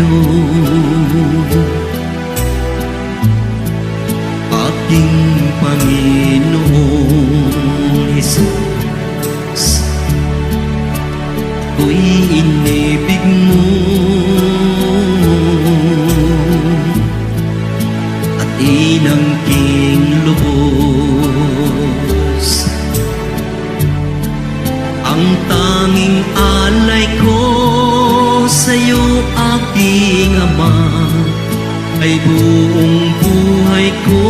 sa'yo, aking Panginoong Jesus. Ako'y inibig mo at inangking lubos. Ang tanging alay ko sa'yo, aking Ama, ay buong buhay ko,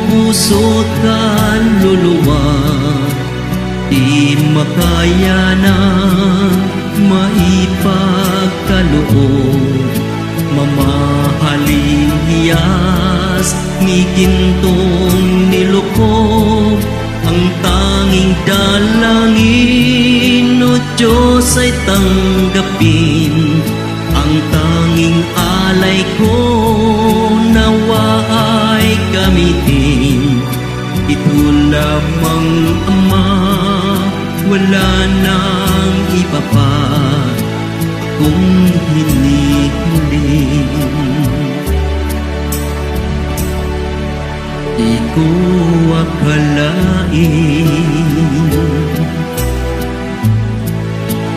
puso't kaluluwa. Di makaya na maipagkaloob, mamahaling hiyas ni gintong nilukob. Ang tanging dalangin, O Diyos, ay tanggapin. Ang tanging alay ko, nawa ay gamitin. Ito lamang, Ama, wala nang iba pa akong hinihiling. Di ko akalain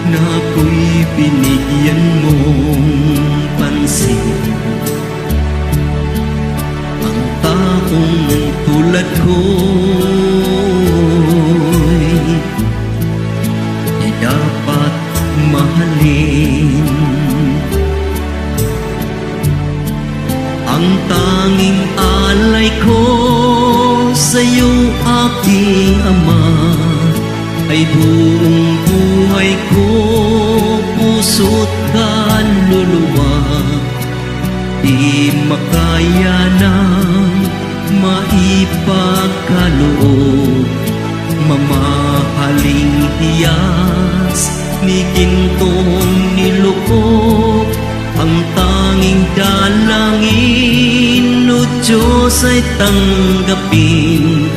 na ako'y binigyan mong pansin. Ang taong tulad ko'y di dapat mahalin. Ang tanging alay ko sa'yo, aking Ama, ay buong buhay ko, puso't kaluluwa. Di makaya na maipagkaloob, mamahaling hiyas ni gintong nilukob. Ang tanging dalangin, O Diyos, ay tanggapin.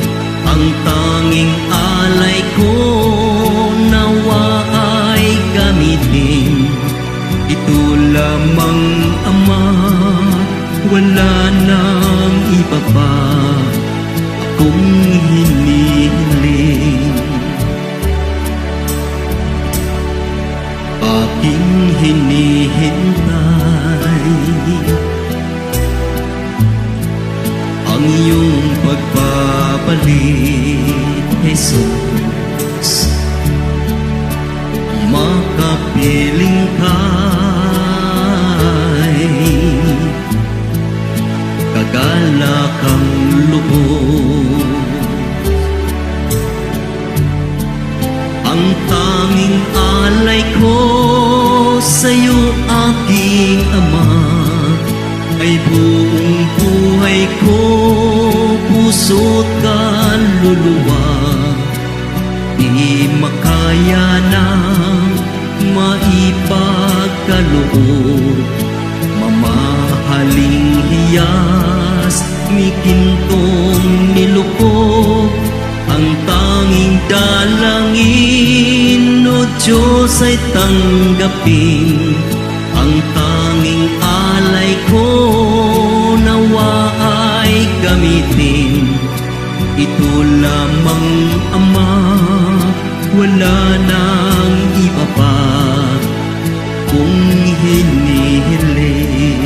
Ang tanging alay ko, nawa ay gamitin. Ito lamang, Ama, wala nang iba pa akong hinihiling. Aking hinihintay ang iyong pagbabalik, Jesus. Makapiling ka'y kagalakang lubos. Ang tanging alay ko sa'yo, aking Ama, ay buong buhay ko, puso't kaluluwa. Di makaya na maipagkaloob, mamahaling hiyas ni gintong nilukob. Ang tanging dalangin, O Diyos, ay tanggapin. Ang tanging alay ko, nawa ay gamitin. Ito lamang, Ama, wala nang iba pa kung hinihiling.